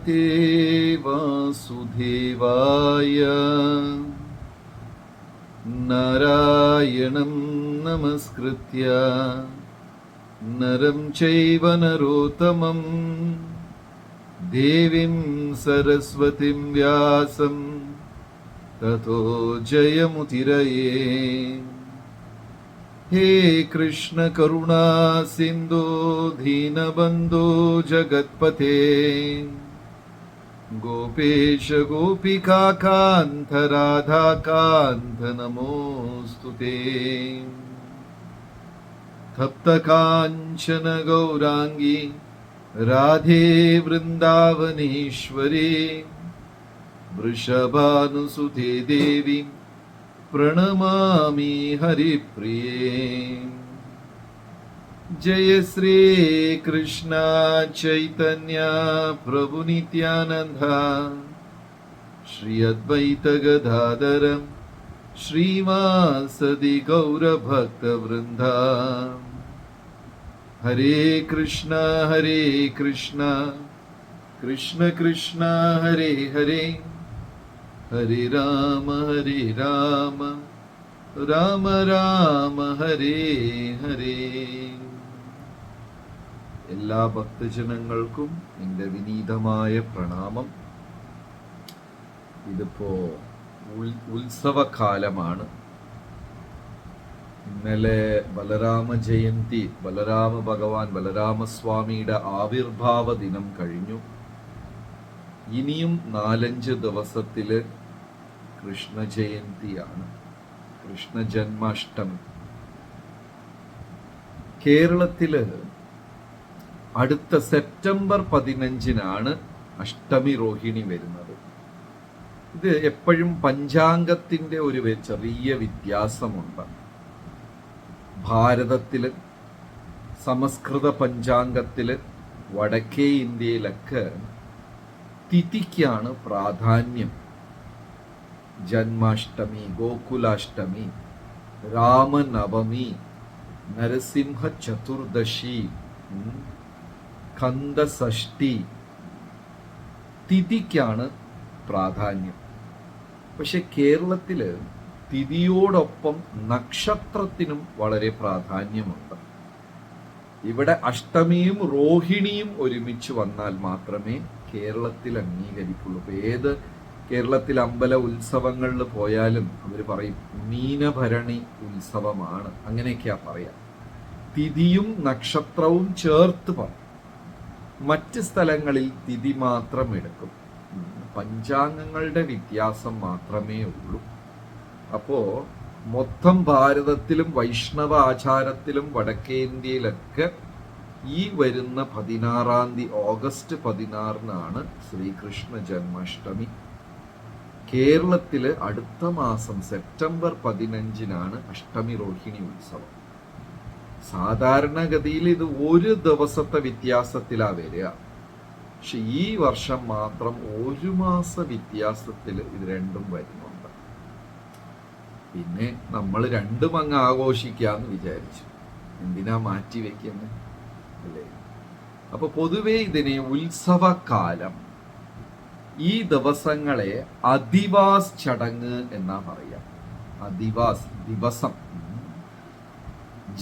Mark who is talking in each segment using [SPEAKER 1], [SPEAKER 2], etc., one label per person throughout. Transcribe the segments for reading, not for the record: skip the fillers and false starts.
[SPEAKER 1] ഭഗവതേ വാസുദേവായ നാരായണം നമസ്കൃത്യ നരം ചൈവ നരോത്തമം ദേവീം സരസ്വതിം വ്യാസം തതോ ജയമുതിരയേ. ഹേ കൃഷ്ണ കരുണാ സിന്ധോ ദീനബന്ധോ ജഗത്പതേ ഗോപേശ ഗോപികാകാന്ത രാധാകാന്ത നമോസ്തുതേ. തപ്തകാഞ്ചന ഗൗരാംഗി രാധേ വൃന്ദാവനേശ്വരി വൃഷഭാനുസുതേ ദേവി പ്രണമാമി ഹരിപ്രിയേ. ജയ ശ്രീ കൃഷ്ണ ചൈതന്യ പ്രഭു നിത്യാനന്ദ ശ്രീ അദ്വൈത ഗദാധര ശ്രീവാസദി ഗൗരഭക്തവൃന്ദ. ഹരേ കൃഷ്ണ കൃഷ്ണ കൃഷ്ണ ഹരേ ഹരേ, ഹരേ രാമ രാമ രാമ ഹരേ ഹരേ. എല്ലാ ഭക്തജനങ്ങൾക്കും എൻ്റെ വിനീതമായ പ്രണാമം. ഇതിപ്പോ ഉത്സവകാലമാണ്. ഇന്നലെ ബലരാമ ജയന്തി, ബലരാമ ഭഗവാൻ ബലരാമസ്വാമിയുടെ ആവിർഭാവ ദിനം കഴിഞ്ഞു. ഇനിയും 4-5 ദിവസത്തില് കൃഷ്ണ ജയന്തിയാണ്, കൃഷ്ണ ജന്മാഷ്ടമി. കേരളത്തില് അടുത്ത സെപ്റ്റംബർ 15-നാണ് അഷ്ടമി രോഹിണി വരുന്നത്. ഇത് എപ്പോഴും പഞ്ചാംഗത്തിന്റെ ഒരു ചെറിയ വ്യത്യാസമുണ്ട്. ഭാരതത്തില് സംസ്കൃത പഞ്ചാംഗത്തില് വടക്കേ ഇന്ത്യയിലൊക്കെ തിഥിക്കാണ് പ്രാധാന്യം. ജന്മാഷ്ടമി, ഗോകുലാഷ്ടമി, രാമനവമി, നരസിംഹ ചതുർദശി, കന്ദഷഷ്ഠി, തിഥിക്കാണ് പ്രാധാന്യം. പക്ഷെ കേരളത്തില് തിഥിയോടൊപ്പം നക്ഷത്രത്തിനും വളരെ പ്രാധാന്യമുണ്ട്. ഇവിടെ അഷ്ടമിയും രോഹിണിയും ഒരുമിച്ച് വന്നാൽ മാത്രമേ കേരളത്തിൽ അംഗീകരിക്കുള്ളൂ. ഏത് കേരളത്തിൽ അമ്പല ഉത്സവങ്ങളിൽ പോയാലും അവർ പറയും മീനഭരണി ഉത്സവമാണ്, അങ്ങനെയൊക്കെയാ പറയാം. തിഥിയും നക്ഷത്രവും ചേർത്ത് പറയും. മറ്റ് സ്ഥലങ്ങളിൽ തിഥി മാത്രം എടുക്കും. പഞ്ചാംഗങ്ങളുടെ വ്യത്യാസം മാത്രമേ ഉള്ളൂ. അപ്പോ മൊത്തം ഭാരതത്തിലും വൈഷ്ണവ ആചാരത്തിലും വടക്കേന്ത്യയിലൊക്കെ ഈ വരുന്ന 16-ാം തീയതി ഓഗസ്റ്റ് 16-നാണ് ശ്രീകൃഷ്ണ ജന്മാഷ്ടമി. കേരളത്തില് അടുത്ത മാസം സെപ്റ്റംബർ 15-നാണ് അഷ്ടമി രോഹിണി ഉത്സവം. സാധാരണഗതിയിൽ ഇത് ഒരു ദിവസത്തെ വ്യത്യാസത്തിലാ വരിക. പക്ഷെ ഈ വർഷം മാത്രം 1 മാസ വ്യത്യാസത്തിൽ ഇത് രണ്ടും വരുന്നുണ്ട്. പിന്നെ നമ്മൾ രണ്ടും അങ്ങ് ആഘോഷിക്കാന്ന് വിചാരിച്ചു. എന്തിനാ മാറ്റി വെക്കുന്നത് അല്ലേ? അപ്പൊ പൊതുവെ ഇതിനെ ഉത്സവകാലം, ഈ ദിവസങ്ങളെ അധിവാസ് ചടങ്ങ് എന്നാ പറയാ. അധിവാസ് ദിവസം.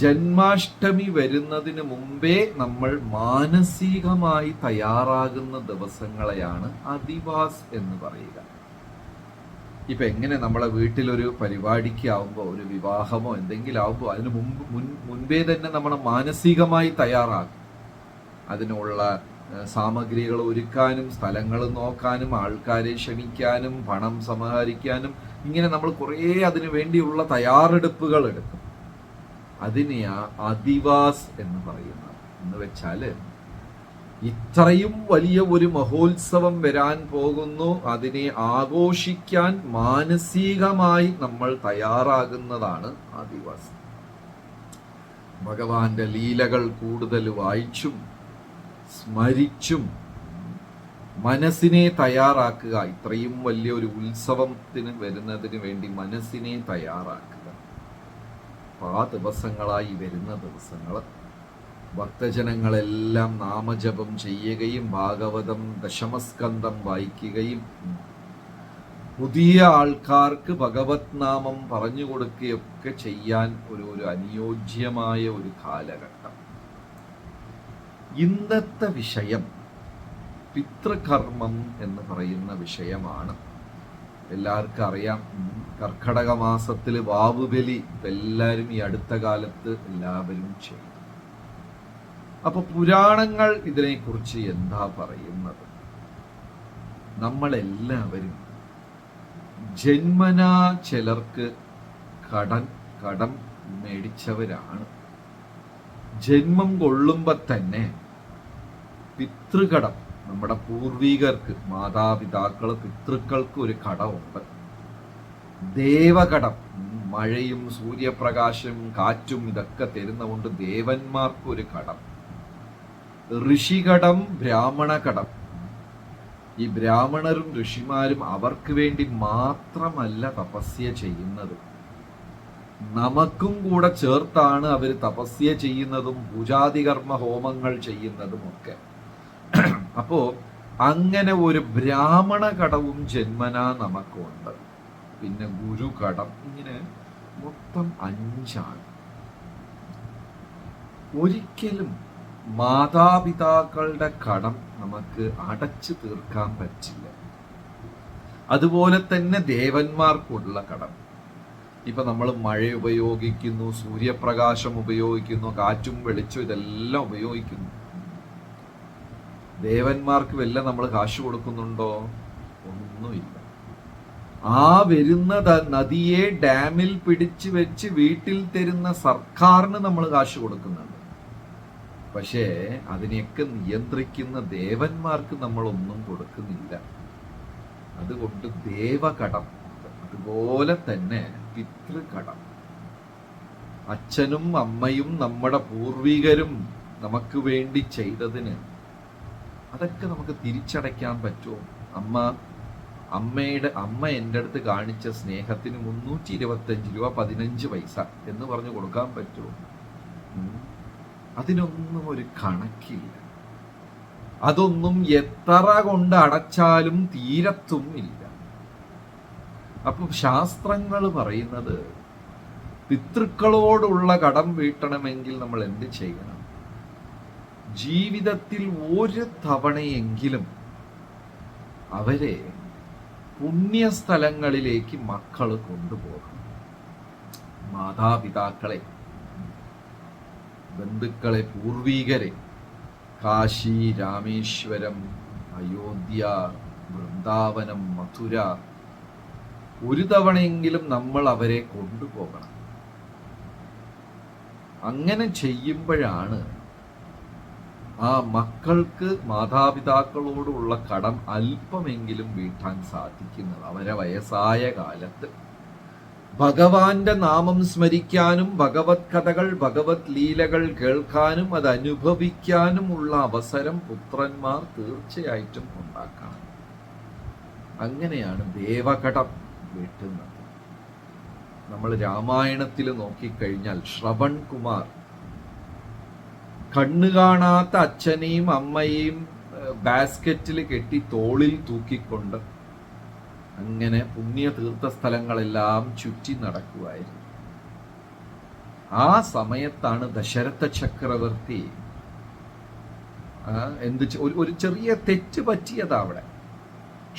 [SPEAKER 1] ജന്മാഷ്ടമി വരുന്നതിന് മുമ്പേ നമ്മൾ മാനസികമായി തയ്യാറാകുന്ന ദിവസങ്ങളെയാണ് അധിവാസ് എന്ന് പറയുക. ഇപ്പൊ എങ്ങനെ നമ്മളെ വീട്ടിലൊരു പരിപാടിക്ക് ആവുമ്പോൾ, ഒരു വിവാഹമോ എന്തെങ്കിലും ആവുമ്പോൾ അതിന് മുൻപേ തന്നെ നമ്മൾ മാനസികമായി തയ്യാറാകും. അതിനുള്ള സാമഗ്രികൾ ഒരുക്കാനും, സ്ഥലങ്ങൾ നോക്കാനും, ആൾക്കാരെ ക്ഷണിക്കാനും, പണം സമാഹരിക്കാനും, ഇങ്ങനെ നമ്മൾ കുറേ അതിനു വേണ്ടിയുള്ള തയ്യാറെടുപ്പുകൾ എടുക്കും. അതിനെയാ അധിവാസ് എന്ന് പറയുന്നത്. എന്ന് വെച്ചാല് ഇത്രയും വലിയ ഒരു മഹോത്സവം വരാൻ പോകുന്നു, അതിനെ ആഘോഷിക്കാൻ മാനസികമായി നമ്മൾ തയ്യാറാകുന്നതാണ് അധിവാസ്. ഭഗവാന്റെ ലീലകൾ കൂടുതൽ വായിച്ചും സ്മരിച്ചും മനസ്സിനെ തയ്യാറാക്കുക. ഇത്രയും വലിയൊരു ഉത്സവത്തിന് വരുന്നതിന് വേണ്ടി മനസ്സിനെ തയ്യാറാക്കുക. ആ ദിവസങ്ങളായി വരുന്ന ദിവസങ്ങൾ ഭക്തജനങ്ങളെല്ലാം നാമജപം ചെയ്യുകയും ഭാഗവതം ദശമസ്കന്ധം വായിക്കുകയും പുതിയ ആൾക്കാർക്ക് ഭഗവത് നാമം പറഞ്ഞു കൊടുക്കുകയൊക്കെ ചെയ്യാൻ ഒരു അനുയോജ്യമായ ഒരു കാലഘട്ടം. ഇന്നത്തെ വിഷയം പിതൃകർമ്മം എന്ന് പറയുന്ന വിഷയമാണ്. എല്ലാവർക്കും അറിയാം, കർക്കടക മാസത്തിൽ വാവുബലി എല്ലാവരും ഈ അടുത്ത കാലത്ത് എല്ലാവരും ചെയ്യും. അപ്പൊ പുരാണങ്ങൾ ഇതിനെക്കുറിച്ച് എന്താ പറയുന്നത്? നമ്മളെല്ലാവരും ജന്മനാ ചിലർക്ക് കടം മേടിച്ചവരാണ്. ജന്മം കൊള്ളുമ്പോ തന്നെ പിതൃകടം, നമ്മുടെ പൂർവികർക്ക്, മാതാപിതാക്കള്, പിതൃക്കൾക്ക് ഒരു കടമുണ്ട്. ദേവകടം, മഴയും സൂര്യപ്രകാശം കാറ്റും ഇതൊക്കെ തരുന്നതുകൊണ്ട് ദേവന്മാർക്ക് ഒരു കടം. ഋഷികടം, ബ്രാഹ്മണകടം. ഈ ബ്രാഹ്മണരും ഋഷിമാരും അവർക്ക് വേണ്ടി മാത്രമല്ല തപസ്യ ചെയ്യുന്നത്, നമുക്കും കൂടെ ചേർത്താണ് അവർ തപസ്യ ചെയ്യുന്നതും പൂജാതികർമ്മ ഹോമങ്ങൾ ചെയ്യുന്നതും ഒക്കെ. അപ്പോ അങ്ങനെ ഒരു ബ്രാഹ്മണ കടവും ജന്മനാ നമുക്കുണ്ട്. പിന്നെ ഗുരുകടം, ഇങ്ങനെ മൊത്തം 5. ഒരിക്കലും മാതാപിതാക്കളുടെ കടം നമുക്ക് അടച്ചു തീർക്കാൻ പറ്റില്ല. അതുപോലെ തന്നെ ദേവന്മാർക്കുള്ള കടം. ഇപ്പൊ നമ്മൾ മഴ ഉപയോഗിക്കുന്നു, സൂര്യപ്രകാശം ഉപയോഗിക്കുന്നു, കാറ്റും വെളിച്ചം ഇതെല്ലാം ഉപയോഗിക്കുന്നു. ദേവന്മാർക്ക് വല്ല നമ്മൾ കാശ് കൊടുക്കുന്നുണ്ടോ? ഒന്നുമില്ല. ആ വരുന്ന നദിയെ ഡാമിൽ പിടിച്ചു വെച്ച് വീട്ടിൽ തരുന്ന സർക്കാരിന് നമ്മൾ കാശ് കൊടുക്കുന്നുണ്ട്. പക്ഷേ അതിനെയൊക്കെ നിയന്ത്രിക്കുന്ന ദേവന്മാർക്ക് നമ്മളൊന്നും കൊടുക്കുന്നില്ല. അതുകൊണ്ട് ദേവകടം, അതുപോലെ തന്നെ പിതൃകടം. അച്ഛനും അമ്മയും നമ്മുടെ പൂർവികരും നമുക്ക് വേണ്ടി ചെയ്തതിന് അതൊക്കെ നമുക്ക് തിരിച്ചടയ്ക്കാൻ പറ്റുമോ? അമ്മ എൻ്റെ അടുത്ത് കാണിച്ച സ്നേഹത്തിന് 325 രൂപ 15 പൈസ എന്ന് പറഞ്ഞു കൊടുക്കാൻ പറ്റുമോ? അതിനൊന്നും ഒരു കണക്കില്ല. അതൊന്നും എത്ര കൊണ്ട് അടച്ചാലും തീരത്തും ഇല്ല. അപ്പൊ ശാസ്ത്രങ്ങൾ പറയുന്നത് പിതൃക്കളോടുള്ള കടം വീട്ടണമെങ്കിൽ നമ്മൾ എന്ത് ചെയ്യണം? ജീവിതത്തിൽ ഒരു തവണയെങ്കിലും അവരെ പുണ്യസ്ഥലങ്ങളിലേക്ക് മക്കള് കൊണ്ടുപോകണം. മാതാപിതാക്കളെ, ബന്ധുക്കളെ, പൂർവീകരെ കാശി, രാമേശ്വരം, അയോധ്യ, വൃന്ദാവനം, മഥുര ഒരു തവണയെങ്കിലും നമ്മൾ അവരെ കൊണ്ടുപോകണം. അങ്ങനെ ചെയ്യുമ്പോഴാണ് ആ മക്കൾക്ക് മാതാപിതാക്കളോടുള്ള കടം അല്പമെങ്കിലും വീട്ടാൻ സാധിക്കുന്നത്. അവരെ വയസ്സായ കാലത്ത് ഭഗവാന്റെ നാമം സ്മരിക്കാനും ഭഗവത് കഥകൾ, ഭഗവത് ലീലകൾ കേൾക്കാനും അത് അനുഭവിക്കാനുമുള്ള അവസരം പുത്രന്മാർ തീർച്ചയായിട്ടും ഉണ്ടാക്കണം. അങ്ങനെയാണ് ദേവകടം വീട്ടുന്നത്. നമ്മൾ രാമായണത്തിൽ നോക്കിക്കഴിഞ്ഞാൽ ശ്രവൺ കുമാർ കണ്ണു കാണാത്ത അച്ഛനെയും അമ്മയെയും ബാസ്ക്കറ്റിൽ കെട്ടി തോളിൽ തൂക്കിക്കൊണ്ട് അങ്ങനെ പുണ്യ തീർത്ഥ സ്ഥലങ്ങളെല്ലാം ചുറ്റി നടക്കുമായിരുന്നു. ആ സമയത്താണ് ദശരഥ ചക്രവർത്തി ഒരു ചെറിയ തെറ്റ് പറ്റിയതാ അവിടെ.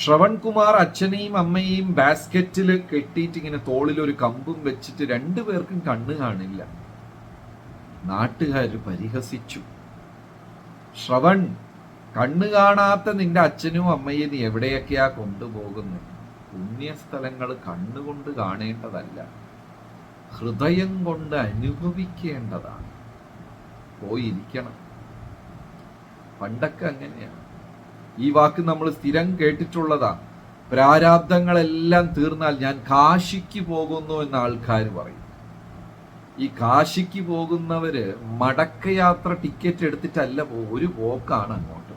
[SPEAKER 1] ശ്രവൺകുമാർ അച്ഛനെയും അമ്മയെയും ബാസ്ക്കറ്റിൽ കെട്ടിയിട്ട് ഇങ്ങനെ തോളിൽ ഒരു കമ്പും വെച്ചിട്ട് രണ്ടുപേർക്കും കണ്ണു കാണില്ല. നാട്ടുകാർ പരിഹസിച്ചു. ശ്രവൺ, കണ്ണു കാണാത്ത നിന്റെ അച്ഛനും അമ്മയെ നീ എവിടെയൊക്കെയാ കൊണ്ടുപോകുന്നത്? പുണ്യസ്ഥലങ്ങൾ കണ്ണുകൊണ്ട് കാണേണ്ടതല്ല, ഹൃദയം കൊണ്ട് അനുഭവിക്കേണ്ടതാണ്. പോയിരിക്കണം. പണ്ടൊക്കെ അങ്ങനെയാണ്. ഈ വാക്ക് നമ്മൾ സ്ഥിരം കേട്ടിട്ടുള്ളതാ. പ്രാരാബ്ദങ്ങളെല്ലാം തീർന്നാൽ ഞാൻ കാശിക്ക് പോകുന്നു എന്ന് ആൾക്കാർ പറയും. ഈ കാശിക്ക് പോകുന്നവര് മടക്കയാത്ര ടിക്കറ്റ് എടുത്തിട്ടല്ല ഒരു പോക്കാണ് അങ്ങോട്ട്.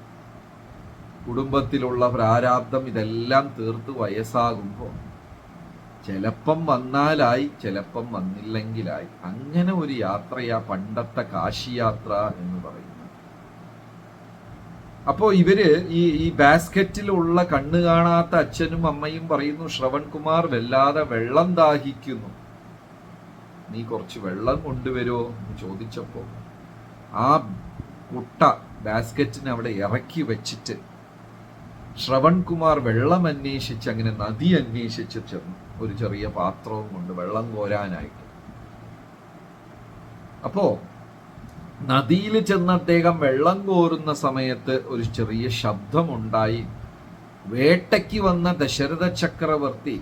[SPEAKER 1] കുടുംബത്തിലുള്ള പ്രാരാബ്ദം ഇതെല്ലാം തീർത്ത് വയസ്സാകുമ്പോൾ ചിലപ്പം വന്നാലായി, ചിലപ്പം വന്നില്ലെങ്കിലായി. അങ്ങനെ ഒരു യാത്രയാ പണ്ടത്തെ കാശി യാത്ര എന്ന് പറയുന്നത്. അപ്പോ ഇവര് ഈ ബാസ്ക്കറ്റിലുള്ള കണ്ണു കാണാത്ത അച്ഛനും അമ്മയും പറയുന്നു, ശ്രവൺകുമാർ വല്ലാതെ വെള്ളം ദാഹിക്കുന്നു, നീ കുറച്ച് വെള്ളം കൊണ്ടുവരുമോ എന്ന് ചോദിച്ചപ്പോ ആ കുട്ട ബാസ്ക്കറ്റിന് അവിടെ ഇറക്കി വെച്ചിട്ട് ശ്രവൺകുമാർ വെള്ളം അന്വേഷിച്ച് അങ്ങനെ നദി അന്വേഷിച്ച് ചെന്നു, ഒരു ചെറിയ പാത്രവും കൊണ്ട് വെള്ളം കോരാനായിട്ട്. അപ്പോ നദിയിൽ ചെന്ന് അദ്ദേഹം വെള്ളം കോരുന്ന സമയത്ത് ഒരു ചെറിയ ശബ്ദമുണ്ടായി. വേട്ടയ്ക്ക് വന്ന ദശരഥ ചക്രവർത്തി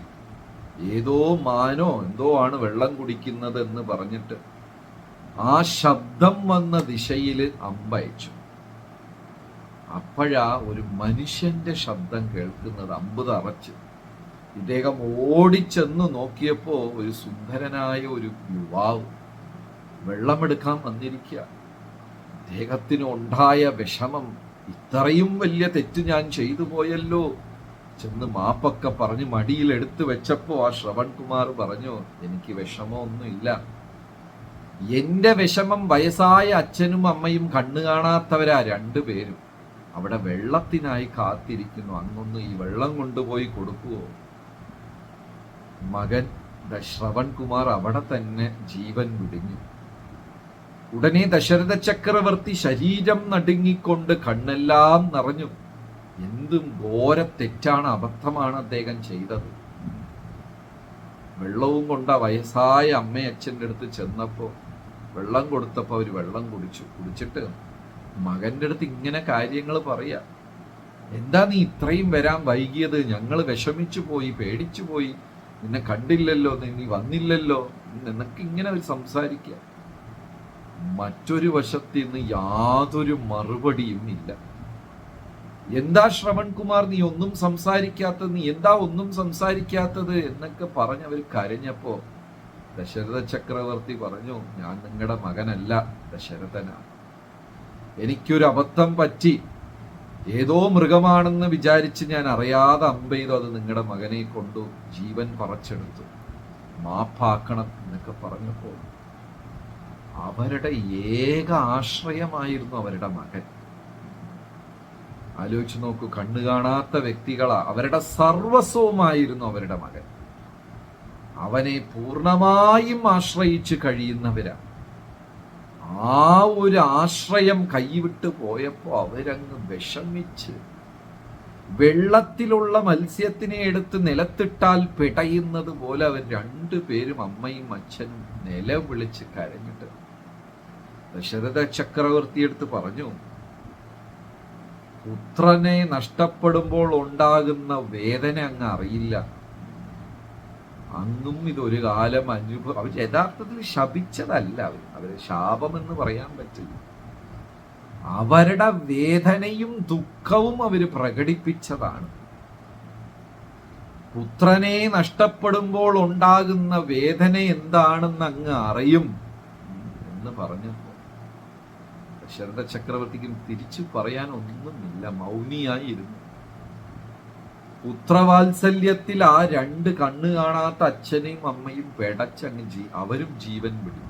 [SPEAKER 1] ഏതോ മാനോ എന്തോ ആണ് വെള്ളം കുടിക്കുന്നത് എന്ന് പറഞ്ഞിട്ട് ആ ശബ്ദം വന്ന ദിശയിൽ അമ്പയച്ചു. അപ്പോഴാ ഒരു മനുഷ്യന്റെ ശബ്ദം കേൾക്കുന്നത്. അമ്പ് തറച്ച് ഇദ്ദേഹം ഓടിച്ചെന്ന് നോക്കിയപ്പോ ഒരു സുന്ദരനായ ഒരു യുവാവ് വെള്ളമെടുക്കാൻ വന്നിരിക്കുക. അദ്ദേഹത്തിന് ഉണ്ടായ വിഷമം, ഇത്രയും വലിയ തെറ്റ് ഞാൻ ചെയ്തു പോയല്ലോ. ചെന്ന് മാപ്പൊക്കെ പറഞ്ഞ് മടിയിൽ എടുത്തു വെച്ചപ്പോ ആ ശ്രവൺകുമാർ പറഞ്ഞു, എനിക്ക് വിഷമമൊന്നുമില്ല, എന്റെ വിഷമം വയസ്സായ അച്ഛനും അമ്മയും കണ്ണു കാണാത്തവരാ രണ്ടുപേരും അവിടെ വെള്ളത്തിനായി കാത്തിരിക്കുന്നു, അങ്ങൊന്ന് ഈ വെള്ളം കൊണ്ടുപോയി കൊടുക്കുവോ? മകൻ ശ്രവൺകുമാർ അവിടെ തന്നെ ജീവൻ വിടിഞ്ഞു. ഉടനെ ദശരഥ ചക്രവർത്തി ശരീരം നടുങ്ങിക്കൊണ്ട് കണ്ണെല്ലാം നിറഞ്ഞു. എന്തും ഘോര തെറ്റാണ്, അബദ്ധമാണ് അദ്ദേഹം ചെയ്തത്. വെള്ളവും കൊണ്ട വയസ്സായ അമ്മയച്ഛൻ്റെ അടുത്ത് ചെന്നപ്പോ വെള്ളം കൊടുത്തപ്പോൾ അവർ വെള്ളം കുടിച്ചിട്ട് മകന്റെ അടുത്ത് ഇങ്ങനെ കാര്യങ്ങൾ പറയാ. എന്താ നീ ഇത്രയും വരാൻ വൈകിയത്? ഞങ്ങൾ വിഷമിച്ചു പോയി, പേടിച്ചു പോയി, നിന്നെ കണ്ടില്ലല്ലോ, നീ വന്നില്ലല്ലോ എന്നൊക്കെ ഇങ്ങനെ അവർ സംസാരിക്കുക. മറ്റൊരു വശത്ത് നിന്ന് യാതൊരു മറുപടിയും ഇല്ല. എന്താ ശ്രവൺകുമാർ നീ ഒന്നും സംസാരിക്കാത്തത്, നീ എന്താ ഒന്നും സംസാരിക്കാത്തത് എന്നൊക്കെ പറഞ്ഞവർ കരഞ്ഞപ്പോ ദശരഥ ചക്രവർത്തി പറഞ്ഞു, ഞാൻ നിങ്ങളുടെ മകനല്ല, ദശരഥനാണ്. എനിക്കൊരു അബദ്ധം പറ്റി, ഏതോ മൃഗമാണെന്ന് വിചാരിച്ച് ഞാൻ അറിയാതെ അമ്പെയ്തു, അത് നിങ്ങളുടെ മകനെ കൊണ്ടു ജീവൻ പറിച്ചെടുത്തു, മാപ്പാക്കണം എന്നൊക്കെ പറഞ്ഞപ്പോ അവരുടെ ഏക ആശ്രയമായിരുന്നു അവരുടെ മകൻ. ആലോചിച്ചു നോക്കൂ, കണ്ണു കാണാത്ത വ്യക്തികളാ, അവരുടെ സർവസ്വമായിരുന്നു അവരുടെ മകൻ. അവനെ പൂർണ്ണമായും ആശ്രയിച്ച് കഴിയുന്നവരാ. ആ ഒരു ആശ്രയം കൈവിട്ട് പോയപ്പോ അവരങ്ങ് വിഷമിച്ച് വെള്ളത്തിലുള്ള മത്സ്യത്തിനെ എടുത്ത് നിലത്തിട്ടാൽ പിടയുന്നത് പോലെ അവർ രണ്ടുപേരും, അമ്മയും അച്ഛനും, നിലവിളിച്ച് കരഞ്ഞിട്ട് ദശരഥ ചക്രവർത്തി എടുത്ത് പറഞ്ഞു, പുത്രനെ നഷ്ടപ്പെടുമ്പോൾ ഉണ്ടാകുന്ന വേദന അങ്ങ് അറിയില്ല, അങ്ങും ഇതൊരു കാലം അനുഭവം. അവർ യഥാർത്ഥത്തിൽ ശപിച്ചതല്ല, അവര് ശാപമെന്ന് പറയാൻ പറ്റില്ല. അവരുടെ വേദനയും ദുഃഖവും അവര് പ്രകടിപ്പിച്ചതാണ്. പുത്രനെ നഷ്ടപ്പെടുമ്പോൾ ഉണ്ടാകുന്ന വേദന എന്താണെന്ന് അങ്ങ് അറിയും എന്ന് പറഞ്ഞപ്പോ ദശരഥ ചക്രവർത്തിക്കും തിരിച്ചു പറയാൻ ഒന്നുമില്ല, മൗനിയായിരുന്നു. പുത്രവാത്സല്യത്തിൽ ആ രണ്ട് കണ്ണു കാണാത്ത അച്ഛനെയും അമ്മയും പെടച്ചങ്ങ് അവരും ജീവൻ വിടും.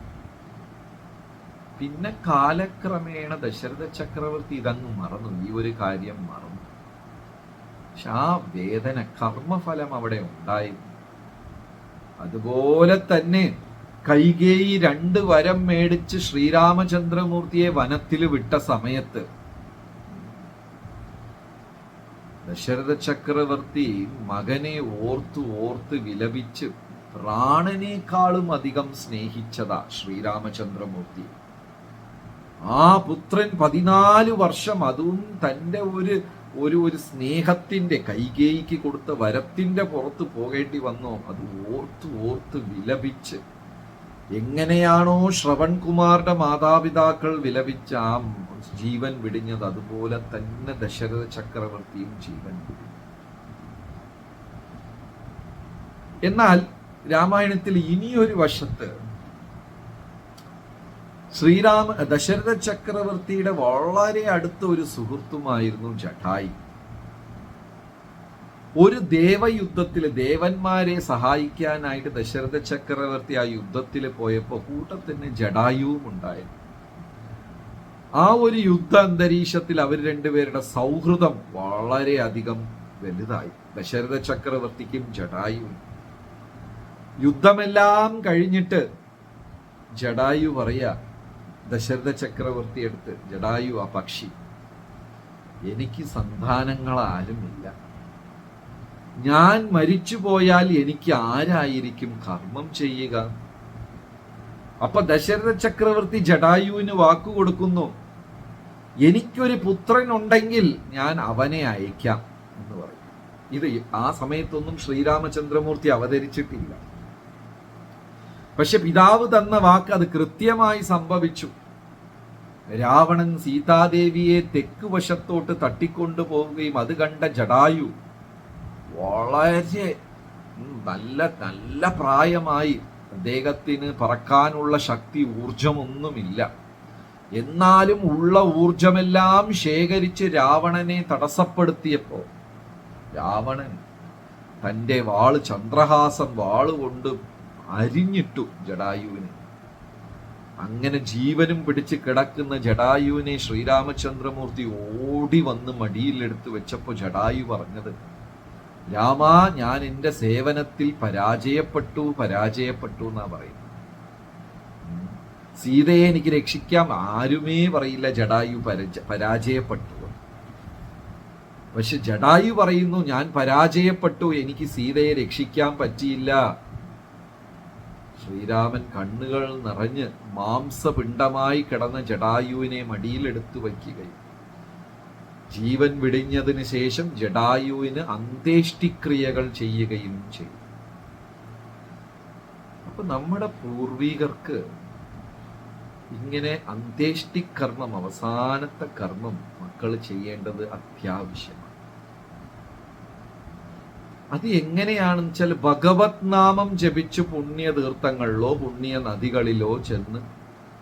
[SPEAKER 1] പിന്നെ കാലക്രമേണ ദശരഥ ചക്രവർത്തി ഇതങ്ങ് മറന്നു, ഈ ഒരു കാര്യം മറന്നു. പക്ഷെ ആ വേദന, കർമ്മഫലം അവിടെ ഉണ്ടായിരുന്നു. അതുപോലെ തന്നെ കൈകേയി 2 വരം മേടിച്ച് ശ്രീരാമചന്ദ്രമൂർത്തിയെ വനത്തിൽ വിട്ട സമയത്ത് ദശരഥ ചക്രവർത്തി മകനെ ഓർത്ത് വിലപിച്ച് പ്രാണനേക്കാളും അധികം സ്നേഹിച്ചതാ ശ്രീരാമചന്ദ്രമൂർത്തി. ആ പുത്രൻ 14 വർഷം അതും തൻ്റെ ഒരു സ്നേഹത്തിന്റെ, കൈകേയിക്ക് കൊടുത്ത വരത്തിന്റെ പുറത്ത് പോകേണ്ടി വന്നോ, അത് ഓർത്ത് വിലപിച്ച് എങ്ങനെയാണോ ശ്രവൺകുമാറിന്റെ മാതാപിതാക്കൾ വിലപിച്ച ആ ജീവൻ വിടിഞ്ഞത്, അതുപോലെ തന്നെ ദശരഥ ചക്രവർത്തിയും ജീവൻ വിടിഞ്ഞു. എന്നാൽ രാമായണത്തിൽ ഇനിയൊരു വശത്ത് ദശരഥ ചക്രവർത്തിയുടെ വളരെ അടുത്ത ഒരു സുഹൃത്തുമായിരുന്നു ജടായി. ഒരു ദേവയുദ്ധത്തിൽ ദേവന്മാരെ സഹായിക്കാനായിട്ട് ദശരഥ ചക്രവർത്തി ആ യുദ്ധത്തിൽ പോയപ്പോൾ കൂട്ടത്തിന് ജടായുവും ഉണ്ടായിരുന്നു. ആ ഒരു യുദ്ധ അന്തരീക്ഷത്തിൽ അവർ രണ്ടുപേരുടെ സൗഹൃദം വളരെയധികം വലുതായി. ദശരഥ ചക്രവർത്തിക്കും ജടായുവും. യുദ്ധമെല്ലാം കഴിഞ്ഞിട്ട് ജടായു പറയാ ദശരഥ ചക്രവർത്തി എടുത്ത്, ജടായു ആ പക്ഷി, എനിക്ക് സന്താനങ്ങളാരുമില്ല, ഞാൻ മരിച്ചു പോയാൽ എനിക്ക് ആരായിരിക്കും കർമ്മം ചെയ്യുക? അപ്പൊ ദശരഥ ചക്രവർത്തി ജടായുവിന് വാക്കു കൊടുക്കുന്നു, എനിക്കൊരു പുത്രൻ ഉണ്ടെങ്കിൽ ഞാൻ അവനെ അയക്കാം എന്ന് പറയും. ഇത് ആ സമയത്തൊന്നും ശ്രീരാമചന്ദ്രമൂർത്തി അവതരിച്ചിട്ടില്ല. പക്ഷെ പിതാവ് തന്ന വാക്ക് അത് കൃത്യമായി സംഭവിച്ചു. രാവണൻ സീതാദേവിയെ തെക്ക് വശത്തോട്ട് തട്ടിക്കൊണ്ടു പോവുകയും അത് കണ്ട ജടായു വളരെ നല്ല നല്ല പ്രായമായി, അദ്ദേഹത്തിന് പറക്കാനുള്ള ശക്തി ഊർജമൊന്നുമില്ല. എന്നാലും ഉള്ള ഊർജമെല്ലാം ശേഖരിച്ച് രാവണനെ തടസ്സപ്പെടുത്തിയപ്പോ രാവണൻ തൻ്റെ വാള്, ചന്ദ്രഹാസം വാളുകൊണ്ട് അരിഞ്ഞിട്ടു ജടായുവിനെ. അങ്ങനെ ജീവനും പിടിച്ച് കിടക്കുന്ന ജടായുവിനെ ശ്രീരാമചന്ദ്രമൂർത്തി ഓടി വന്ന് മടിയിലെടുത്ത് വെച്ചപ്പോ ജടായു പറഞ്ഞത്, രാമ, ഞാൻ എൻ്റെ സേവനത്തിൽ പരാജയപ്പെട്ടു എന്നാ പറയുന്നത്. സീതയെ എനിക്ക് രക്ഷിക്കാം ആരുമേ പറയില്ല ജടായു പരാജയപ്പെട്ടു. പക്ഷെ ജടായു പറയുന്നു, ഞാൻ പരാജയപ്പെട്ടു, എനിക്ക് സീതയെ രക്ഷിക്കാൻ പറ്റിയില്ല. ശ്രീരാമൻ കണ്ണുകൾ നിറഞ്ഞ് മാംസപിണ്ഡമായി കിടന്ന ജടായുവിനെ മടിയിലെടുത്തു വയ്ക്കുകയും ജീവൻ വിടിഞ്ഞതിന് ശേഷം ജടായുവിന് അന്ത്യേഷ്ടിക്രിയകൾ ചെയ്യുകയും ചെയ്തു. അപ്പൊ നമ്മുടെ പൂർവികർക്ക് ഇങ്ങനെ അന്ത്യേഷ്ടികർമ്മം, അവസാനത്തെ കർമ്മം മക്കൾ ചെയ്യേണ്ടത് അത്യാവശ്യമാണ്. അത് എങ്ങനെയാണെന്ന് വെച്ചാൽ ഭഗവത് നാമം ജപിച്ച് പുണ്യ തീർത്ഥങ്ങളിലോ പുണ്യ നദികളിലോ ചെന്ന്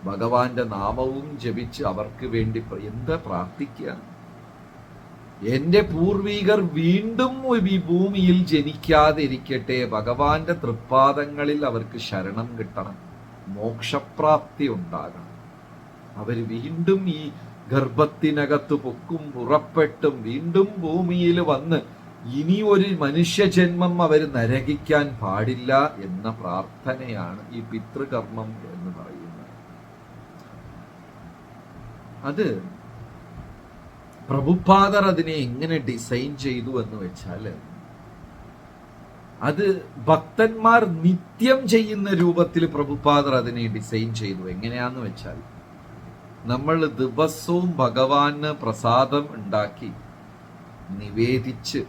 [SPEAKER 1] ഭഗവാന്റെ നാമവും ജപിച്ച് അവർക്ക് വേണ്ടി എന്താ പ്രാർത്ഥിക്കുക? എന്റെ പൂർവികർ വീണ്ടും ഈ ഭൂമിയിൽ ജനിക്കാതിരിക്കട്ടെ, ഭഗവാന്റെ തൃപ്പാദങ്ങളിൽ അവർക്ക് ശരണം കിട്ടണം, മോക്ഷപ്രാപ്തി ഉണ്ടാകണം, അവർ വീണ്ടും ഈ ഗർഭത്തിനകത്ത് പൊക്കും പുറപ്പെട്ടും വീണ്ടും ഭൂമിയിൽ വന്ന് ഇനി ഒരു മനുഷ്യജന്മം അവർ നരകിക്കാൻ പാടില്ല എന്ന പ്രാർത്ഥനയാണ് ഈ പിതൃകർമ്മം എന്ന് പറയുന്നത്. അത് പ്രഭുപാദർ അതിനെ എങ്ങനെ ഡിസൈൻ ചെയ്തു എന്ന് വെച്ചാൽ, അത് ഭക്തന്മാർ നിത്യം ചെയ്യുന്ന രൂപത്തിൽ പ്രഭുപാദർ അതിനെ ഡിസൈൻ ചെയ്തു. എങ്ങനെയാന്ന് വെച്ചാൽ, നമ്മൾ ദിവസവും ഭഗവാന് പ്രസാദം ഉണ്ടാക്കി നിവേദിച്ച്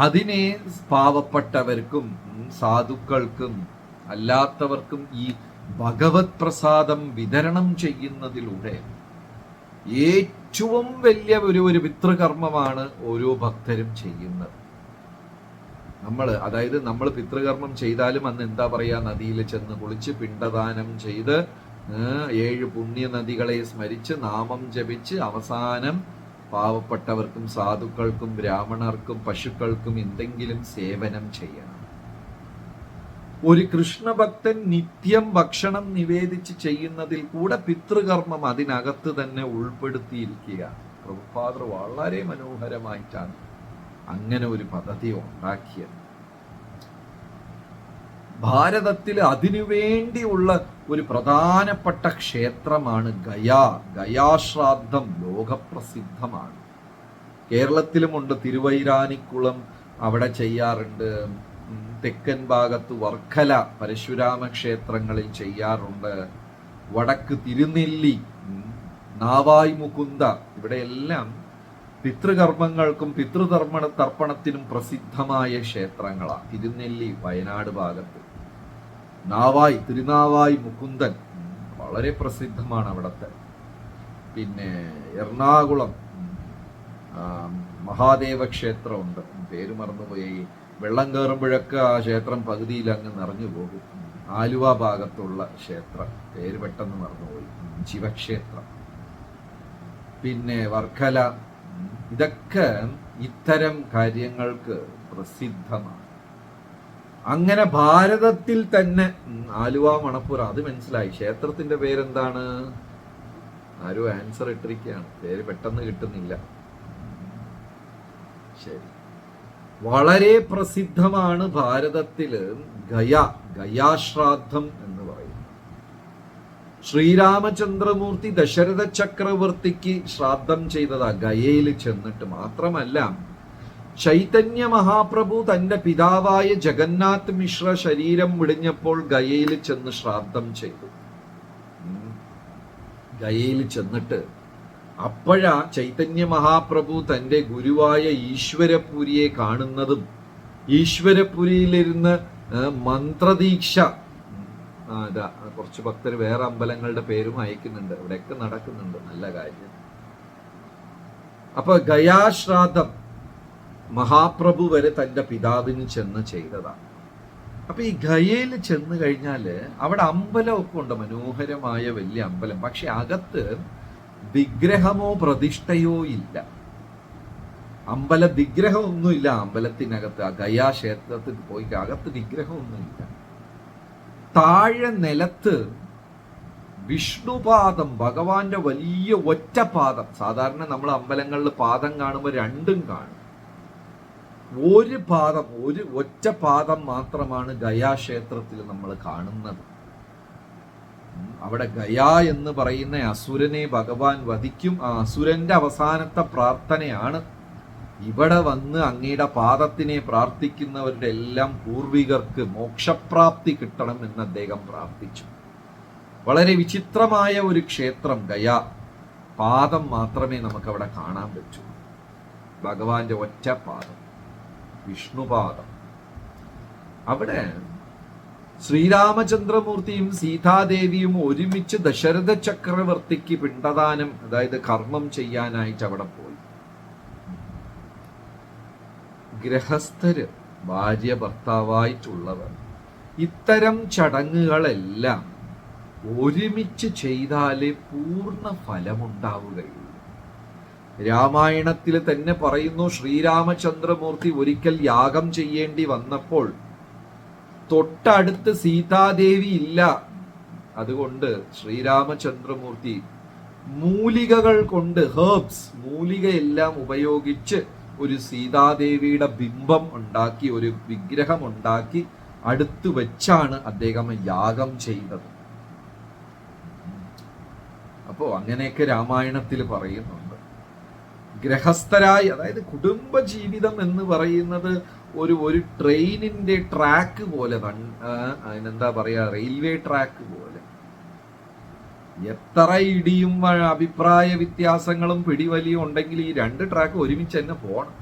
[SPEAKER 1] അതിനെ പാവപ്പെട്ടവർക്കും സാധുക്കൾക്കും അല്ലാത്തവർക്കും ഈ ഭഗവത് പ്രസാദം വിതരണം ചെയ്യുന്നതിലൂടെ ഏറ്റവും വലിയ ഒരു പിതൃകർമ്മമാണ് ഓരോ ഭക്തരും ചെയ്യുന്നത്. അതായത് നമ്മൾ പിതൃകർമ്മം ചെയ്താലും അന്ന് എന്താ പറയാ, നദിയിൽ ചെന്ന് കുളിച്ച് പിണ്ടദാനം ചെയ്ത് 7 പുണ്യ നദികളെ സ്മരിച്ച് നാമം ജപിച്ച് അവസാനം പാവപ്പെട്ടവർക്കും സാധുക്കൾക്കും ബ്രാഹ്മണർക്കും പശുക്കൾക്കും എന്തെങ്കിലും സേവനം ചെയ്യണം. ഒരു കൃഷ്ണഭക്തൻ നിത്യം ഭക്ഷണം നിവേദിച്ച് ചെയ്യുന്നതിൽ കൂടെ പിതൃകർമ്മം അതിനകത്ത് തന്നെ ഉൾപ്പെടുത്തിയിരിക്കുക. പ്രഭുപാദർ വളരെ മനോഹരമായിട്ടാണ് അങ്ങനെ ഒരു പദ്ധതി ഉണ്ടാക്കിയത്. ഭാരതത്തിൽ അതിനുവേണ്ടിയുള്ള ഒരു പ്രധാനപ്പെട്ട ക്ഷേത്രമാണ് ഗയാശ്രാദ്ധം ലോകപ്രസിദ്ധമാണ്. കേരളത്തിലുമുണ്ട്, തിരുവൈരാനിക്കുളം അവിടെ ചെയ്യാറുണ്ട്, തെക്കൻ ഭാഗത്ത് വർക്കല പരശുരാമ ക്ഷേത്രങ്ങളിൽ ചെയ്യാറുണ്ട്, വടക്ക് തിരുനെല്ലി, നാവായ് മുകുന്ദ, ഇവിടെയെല്ലാം പിതൃകർമ്മങ്ങൾക്കും തർപ്പണത്തിനും പ്രസിദ്ധമായ ക്ഷേത്രങ്ങളാണ്. തിരുനെല്ലി വയനാട് ഭാഗത്ത്, തിരുനാവായ് മുകുന്ദൻ വളരെ പ്രസിദ്ധമാണ് അവിടത്തെ. പിന്നെ എറണാകുളം മഹാദേവ ക്ഷേത്രമുണ്ട്, പേര് മറന്നുപോയി, വെള്ളം കയറുമ്പോഴൊക്കെ ആ ക്ഷേത്രം പകുതിയിൽ അങ്ങ് നിറഞ്ഞു പോകും. ആലുവ ഭാഗത്തുള്ള ക്ഷേത്രം, പേര് പെട്ടെന്ന് മറന്നുപോയി, ശിവക്ഷേത്രം. പിന്നെ വർക്കല ഇതൊക്കെ ഇത്തരം കാര്യങ്ങൾക്ക് പ്രസിദ്ധമാണ്. അങ്ങനെ ഭാരതത്തിൽ തന്നെ ആലുവ മണപ്പുറം, അത് മനസ്സിലായി. ക്ഷേത്രത്തിന്റെ പേരെന്താണ്? ആരും ആൻസർ ഇട്ടിരിക്കുകയാണ്, പേര് പെട്ടെന്ന് കിട്ടുന്നില്ല. ശരി, വളരെ പ്രസിദ്ധമാണ് ഭാരതത്തില് ഗയാശ്രാദ്ധം എന്ന് പറയുന്നത്. ശ്രീരാമചന്ദ്രമൂർത്തി ദശരഥ ചക്രവർത്തിക്ക് ശ്രാദ്ധം ചെയ്തതാ ഗയയിൽ ചെന്നിട്ട്. മാത്രമല്ല, ചൈതന്യ മഹാപ്രഭു തന്റെ പിതാവായ ജഗന്നാഥ് മിശ്ര ശരീരം വിടിഞ്ഞപ്പോൾ ഗയയിൽ ചെന്ന് ശ്രാദ്ധം ചെയ്തു. ഗയയിൽ ചെന്നിട്ട് അപ്പോഴാ ചൈതന്യ മഹാപ്രഭു തന്റെ ഗുരുവായ ഈശ്വരപുരിയെ കാണുന്നതും ഈശ്വരപുരിയിലിരുന്ന് മന്ത്രദീക്ഷ, കുറച്ച് ഭക്തർ വേറെ അമ്പലങ്ങളുടെ പേരും അയക്കുന്നുണ്ട്, ഇവിടെയൊക്കെ നടക്കുന്നുണ്ട്, നല്ല കാര്യം. അപ്പൊ ഗയാശ്രാദ്ധം മഹാപ്രഭു വരെ തന്റെ പിതാവിന് ചെന്ന് ചെയ്തതാണ്. അപ്പൊ ഈ ഗയയിൽ ചെന്ന് കഴിഞ്ഞാല് അവിടെ അമ്പലമൊക്കെ ഉണ്ട്, മനോഹരമായ വലിയ അമ്പലം. പക്ഷെ അകത്ത് വിഗ്രഹമോ പ്രതിഷ്ഠയോ ഇല്ല. അമ്പല വിഗ്രഹമൊന്നുമില്ല അമ്പലത്തിനകത്ത്. ആ ഗയാ ക്ഷേത്രത്തിൽ പോയി അകത്ത് വിഗ്രഹമൊന്നുമില്ല. താഴെ നിലത്ത് വിഷ്ണുപാദം, ഭഗവാന്റെ വലിയ ഒറ്റപാദം. സാധാരണ നമ്മൾ അമ്പലങ്ങളിൽ പാദം കാണുമ്പോൾ രണ്ടും കാണും. ഒരു പാദം, ഒരു ഒറ്റ പാദം മാത്രമാണ് ഗയാക്ഷേത്രത്തിൽ നമ്മൾ കാണുന്നത്. അവിടെ ഗയാ എന്ന് പറയുന്ന അസുരനെ ഭഗവാൻ വധിക്കും. ആ അസുരന്റെ അവസാനത്തെ പ്രാർത്ഥനയാണ് ഇവിടെ വന്ന് അങ്ങയുടെ പാദത്തിനെ പ്രാർത്ഥിക്കുന്നവരുടെ എല്ലാം പൂർവികർക്ക് മോക്ഷപ്രാപ്തി കിട്ടണം എന്ന് അദ്ദേഹം പ്രാർത്ഥിച്ചു. വളരെ വിചിത്രമായ ഒരു ക്ഷേത്രം ഗയാ. പാദം മാത്രമേ നമുക്കവിടെ കാണാൻ പറ്റൂ. ഭഗവാന്റെ ഒറ്റ പാദം, വിഷ്ണുപാദം. അവിടെ ശ്രീരാമചന്ദ്രമൂർത്തിയും സീതാദേവിയും ഒരുമിച്ച് ദശരഥ ചക്രവർത്തിക്ക് പിണ്ടദാനം, അതായത് കർമ്മം ചെയ്യാനായിട്ട് അവിടെ പോയി. ഗൃഹസ്ഥര്, ഭാര്യ ഭർത്താവായിട്ടുള്ളവർ ഇത്തരം ചടങ്ങുകളെല്ലാം ഒരുമിച്ച് ചെയ്താലേ പൂർണ്ണ ഫലമുണ്ടാവുകയുള്ളൂ. രാമായണത്തിൽ തന്നെ പറയുന്നു, ശ്രീരാമചന്ദ്രമൂർത്തി ഒരിക്കൽ യാഗം ചെയ്യേണ്ടി വന്നപ്പോൾ തൊട്ടടുത്ത് സീതാദേവി ഇല്ല. അതുകൊണ്ട് ശ്രീരാമചന്ദ്രമൂർത്തി മൂലികകൾ കൊണ്ട്, ഹേർബ്സ്, മൂലികയെല്ലാം ഉപയോഗിച്ച് ഒരു സീതാദേവിയുടെ ബിംബം ഉണ്ടാക്കി, ഒരു വിഗ്രഹം ഉണ്ടാക്കി അടുത്ത് വെച്ചാണ് അദ്ദേഹം യാഗം ചെയ്തത്. അപ്പോ അങ്ങനെയൊക്കെ രാമായണത്തിൽ പറയുന്നുണ്ട്. ഗൃഹസ്ഥരായി, അതായത് കുടുംബ ജീവിതം എന്ന് പറയുന്നത് ഒരു ട്രെയിനിന്റെ ട്രാക്ക് പോലെ, അതിനെന്താ പറയാ, റെയിൽവേ ട്രാക്ക് പോലെ. എത്ര ഇടിയും അഭിപ്രായ വ്യത്യാസങ്ങളും പിടിവലിയും ഉണ്ടെങ്കിൽ ഈ രണ്ട് ട്രാക്ക് ഒരുമിച്ച് തന്നെ പോകണം.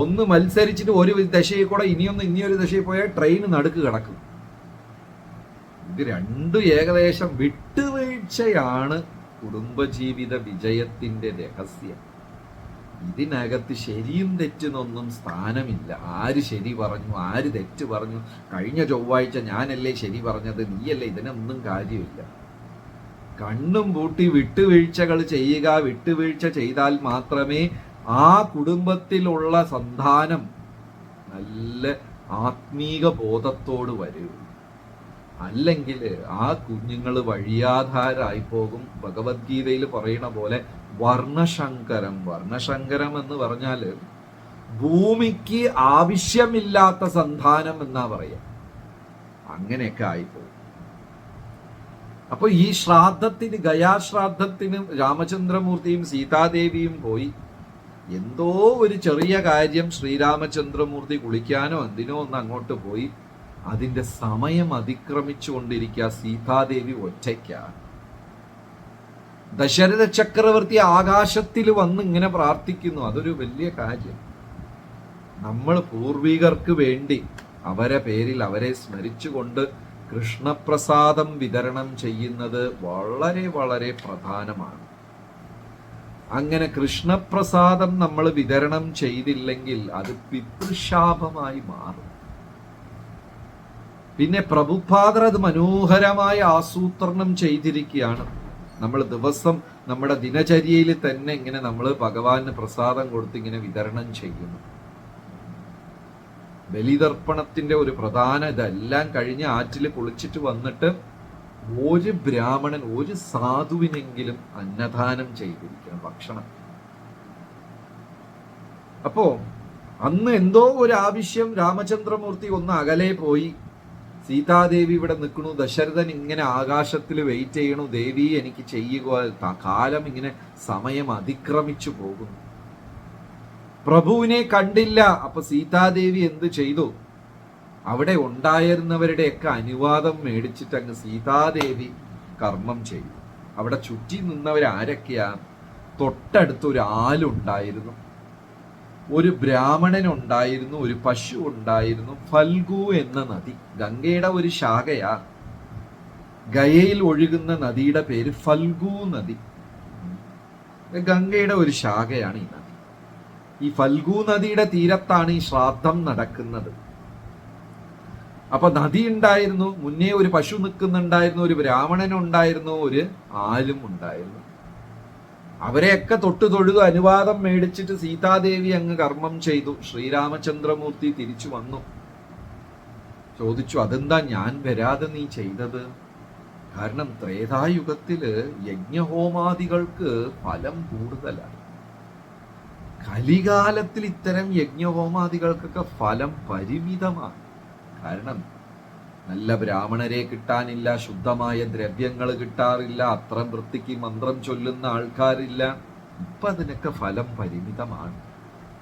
[SPEAKER 1] ഒന്ന് മത്സരിച്ചിട്ട് ഒരു ദശയിൽ കൂടെ ഇനിയൊരു ദശയിൽ പോയാൽ ട്രെയിൻ നടുക്ക് കിടക്കും. ഇത് രണ്ടും ഏകദേശം വിട്ടുവീഴ്ചയാണ് കുടുംബജീവിത വിജയത്തിന്റെ രഹസ്യം. ഇതിനകത്ത് ശരിയും തെറ്റിനൊന്നും സ്ഥാനമില്ല. ആര് ശരി പറഞ്ഞു, ആര് തെറ്റ് പറഞ്ഞു, കഴിഞ്ഞ ചൊവ്വാഴ്ച ഞാനല്ലേ ശരി പറഞ്ഞത്, നീയല്ലേ, ഇതിനൊന്നും കാര്യമില്ല. കണ്ണും പൂട്ടി വിട്ടുവീഴ്ചകൾ ചെയ്യുക. വിട്ടുവീഴ്ച ചെയ്താൽ മാത്രമേ ആ കുടുംബത്തിലുള്ള സന്താനം നല്ല ആത്മീക ബോധത്തോട് വരൂ. അല്ലെങ്കിൽ ആ കുഞ്ഞുങ്ങൾ വഴിയാധാരായി പോകും. ഭഗവത്ഗീതയിൽ പറയുന്ന പോലെ വർണ്ണശങ്കരം. വർണ്ണശങ്കരം എന്ന് പറഞ്ഞാൽ ഭൂമിക്ക് ആവശ്യമില്ലാത്ത സന്താനം എന്നാ പറയാ. അങ്ങനെയൊക്കെ ആയിപ്പോകും. അപ്പൊ ഈ ശ്രാദ്ധത്തിന്, ഗയാശ്രാദ്ധത്തിന് രാമചന്ദ്രമൂർത്തിയും സീതാദേവിയും പോയി. എന്തോ ഒരു ചെറിയ കാര്യം, ശ്രീരാമചന്ദ്രമൂർത്തി കുളിക്കാനോ എന്തിനോ ഒന്ന് അങ്ങോട്ട് പോയി. അതിന്റെ സമയം അതിക്രമിച്ചു കൊണ്ടിരിക്കുക. സീതാദേവി ഒറ്റയ്ക്കാണ്. ദശരഥ ചക്രവർത്തി ആകാശത്തിൽ വന്ന് ഇങ്ങനെ പ്രാർത്ഥിക്കുന്നു. അതൊരു വലിയ കാര്യം. നമ്മൾ പൂർവികർക്ക് വേണ്ടി അവരെ പേരിൽ അവരെ സ്മരിച്ചുകൊണ്ട് കൃഷ്ണപ്രസാദം വിതരണം ചെയ്യുന്നത് വളരെ വളരെ പ്രധാനമാണ്. അങ്ങനെ കൃഷ്ണപ്രസാദം നമ്മൾ വിതരണം ചെയ്തില്ലെങ്കിൽ അത് പിതൃശാപമായി മാറും. പിന്നെ പ്രഭുപാദർ അത് മനോഹരമായി ആസൂത്രണം ചെയ്തിരിക്കുകയാണ്. നമ്മൾ ദിവസം നമ്മുടെ ദിനചര്യയിൽ തന്നെ ഇങ്ങനെ നമ്മൾ ഭഗവാന് പ്രസാദം കൊടുത്ത് ഇങ്ങനെ വിതരണം ചെയ്യുന്നു. ബലിതർപ്പണത്തിന്റെ ഒരു പ്രധാന ഇതെല്ലാം കഴിഞ്ഞ് ആറ്റിൽ കുളിച്ചിട്ട് വന്നിട്ട് ഒരു ബ്രാഹ്മണൻ, ഒരു സാധുവിനെങ്കിലും അന്നദാനം ചെയ്തിരിക്കണം, ഭക്ഷണം. അപ്പോ അന്ന് എന്തോ ഒരു ആവശ്യം രാമചന്ദ്രമൂർത്തി ഒന്ന് അകലെ പോയി. സീതാദേവി ഇവിടെ നിൽക്കണു, ദശരഥൻ ഇങ്ങനെ ആകാശത്തിൽ വെയിറ്റ് ചെയ്യണു, ദേവി എനിക്ക് ചെയ്യുക, കാലം ഇങ്ങനെ സമയം അതിക്രമിച്ചു പോകുന്നു, പ്രഭുവിനെ കണ്ടില്ല. അപ്പൊ സീതാദേവി എന്ത് ചെയ്തു? അവിടെ ഉണ്ടായിരുന്നവരുടെയൊക്കെ അനുവാദം മേടിച്ചിട്ട് അങ്ങ് സീതാദേവി കർമ്മം ചെയ്തു. അവിടെ ചുറ്റി നിന്നവരാരൊക്കെയാ? തൊട്ടടുത്ത് ഒരു ആലുണ്ടായിരുന്നു, ഒരു ബ്രാഹ്മണൻ ഉണ്ടായിരുന്നു, ഒരു പശു ഉണ്ടായിരുന്നു. ഫൽഗു എന്ന നദി ഗംഗയുടെ ഒരു ശാഖയാ. ഗയയിൽ ഒഴുകുന്ന നദിയുടെ പേര് ഫൽഗു നദി. ഗംഗയുടെ ഒരു ശാഖയാണ് ഈ നദി. ഈ ഫൽഗു നദിയുടെ തീരത്താണ് ഈ ശ്രാദ്ധം നടക്കുന്നത്. അപ്പൊ നദി ഉണ്ടായിരുന്നു, മുന്നേ ഒരു പശു നിൽക്കുന്നുണ്ടായിരുന്നു, ഒരു ബ്രാഹ്മണൻ ഉണ്ടായിരുന്നു, ഒരു ആലും ഉണ്ടായിരുന്നു. അവരെയൊക്കെ തൊട്ടു തൊഴുതു അനുവാദം മേടിച്ചിട്ട് സീതാദേവി അങ്ങ് കർമ്മം ചെയ്തു. ശ്രീരാമചന്ദ്രമൂർത്തി തിരിച്ചു വന്നു, ചോദിച്ചു, അതെന്താ ഞാൻ വരാതെ നീ ചെയ്തത്? കാരണം ത്രേതായുഗത്തില് യജ്ഞഹോമാദികൾക്ക് ഫലം കൂടുതലാണ്. കലികാലത്തിൽ ഇത്തരം യജ്ഞഹോമാദികൾക്കൊക്കെ ഫലം പരിമിതമാണ്. കാരണം നല്ല ബ്രാഹ്മണരെ കിട്ടാനില്ല, ശുദ്ധമായ ദ്രവ്യങ്ങൾ കിട്ടാറില്ല, അത്ര വൃത്തിക്ക് മന്ത്രം ചൊല്ലുന്ന ആൾക്കാരില്ല. ഇപ്പൊ അതിനൊക്കെ ഫലം പരിമിതമാണ്.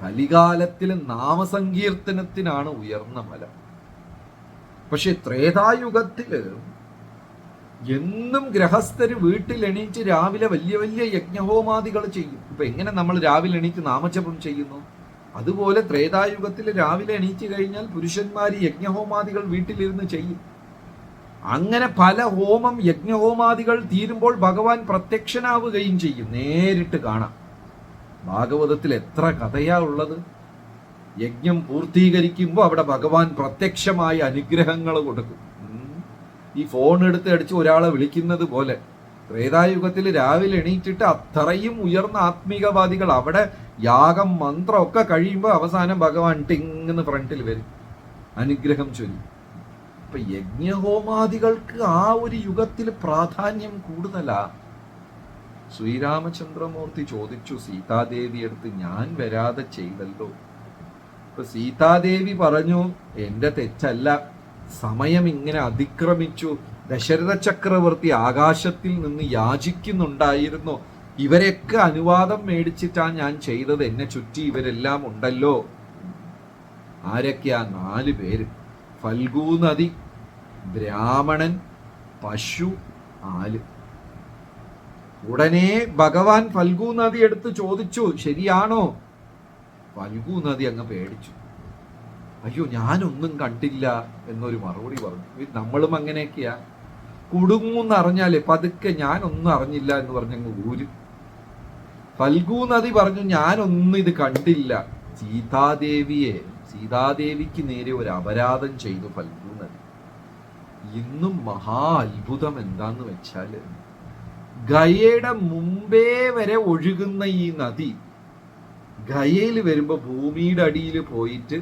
[SPEAKER 1] കലികാലത്തിൽ നാമസങ്കീർത്തനത്തിനാണ് ഉയർന്ന ഫലം. പക്ഷെ ത്രേതായുഗത്തില് എന്നും ഗൃഹസ്ഥര് വീട്ടിൽ എണീറ്റ് രാവിലെ വലിയ വലിയ യജ്ഞഹോമാദികൾ ചെയ്യും. ഇപ്പൊ എങ്ങനെ നമ്മൾ രാവിലെ എണീറ്റ് നാമജപം ചെയ്യുന്നു, അതുപോലെ ത്രേതായുഗത്തിൽ രാവിലെ എണീറ്റ് കഴിഞ്ഞാൽ പുരുഷന്മാർ യജ്ഞഹോമാദികൾ വീട്ടിലിരുന്ന് ചെയ്യും. അങ്ങനെ പല ഹോമം യജ്ഞഹോമാദികൾ തീരുമ്പോൾ ഭഗവാൻ പ്രത്യക്ഷനാവുകയും ചെയ്യും, നേരിട്ട് കാണാം. ഭാഗവതത്തിൽ എത്ര കഥയാ ഉള്ളത്. യജ്ഞം പൂർത്തീകരിക്കുമ്പോൾ അവിടെ ഭഗവാൻ പ്രത്യക്ഷമായ അനുഗ്രഹങ്ങൾ കൊടുക്കും. ഈ ഫോൺ എടുത്ത് അടിച്ച് ഒരാളെ വിളിക്കുന്നത് പോലെ ത്രേതായുഗത്തിൽ രാവിലെ എണീറ്റിട്ട് അത്രയും ഉയർന്ന ആത്മീകവാദികൾ അവിടെ യാഗം മന്ത്രം ഒക്കെ കഴിയുമ്പോൾ അവസാനം ഭഗവാൻ ടിങ്ങെന്ന് ഫ്രണ്ടിൽ വരും, അനുഗ്രഹം ചൊല്ലി. ഇപ്പൊ യജ്ഞഹോമാദികൾക്ക് ആ ഒരു യുഗത്തിൽ പ്രാധാന്യം കൂടുതലാ. ശ്രീരാമചന്ദ്രമൂർത്തി ചോദിച്ചു സീതാദേവി അടുത്ത്, ഞാൻ വരാതെ ചെയ്തല്ലോ. ഇപ്പൊ സീതാദേവി പറഞ്ഞു, എന്റെ തെറ്റല്ല, സമയം ഇങ്ങനെ അതിക്രമിച്ചു. ദശരഥ ചക്രവർത്തി ആകാശത്തിൽ നിന്ന് യാചിക്കുന്നുണ്ടായിരുന്നു, ഇവരെയൊക്കെ അനുവാദം മേടിച്ചിട്ടാണ് ഞാൻ ചെയ്തത്, എന്നെ ചുറ്റി ഇവരെല്ലാം ഉണ്ടല്ലോ. ആരൊക്കെയാ? 4 പേര്. ഫൽഗു നദി, ബ്രാഹ്മണൻ, പശു, ആല്. ഉടനെ ഭഗവാൻ ഫൽഗു നദി എടുത്ത് ചോദിച്ചു, ശരിയാണോ? ഫൽഗു നദി അങ്ങ് പേടിച്ചു, അയ്യോ ഞാനൊന്നും കണ്ടില്ല എന്നൊരു മറുപടി പറഞ്ഞു. നമ്മളും അങ്ങനെയൊക്കെയാ, കുടുങ്ങൂന്ന് അറിഞ്ഞാലേ പതുക്കെ ഞാനൊന്നും അറിഞ്ഞില്ല എന്ന് പറഞ്ഞങ്ങ് ഊരും. ഫൽഗു നദി പറഞ്ഞു, ഞാനൊന്നും ഇത് കണ്ടില്ല. സീതാദേവിക്ക് നേരെ ഒരു അപരാധം ചെയ്തു ഫൽഗു നദി. ഇന്നും മഹാ അത്ഭുതം എന്താന്ന് വെച്ചാല്, ഗയയുടെ മുമ്പേ വരെ ഒഴുകുന്ന ഈ നദി ഗയയിൽ വരുമ്പോ ഭൂമിയുടെ അടിയിൽ പോയിട്ട്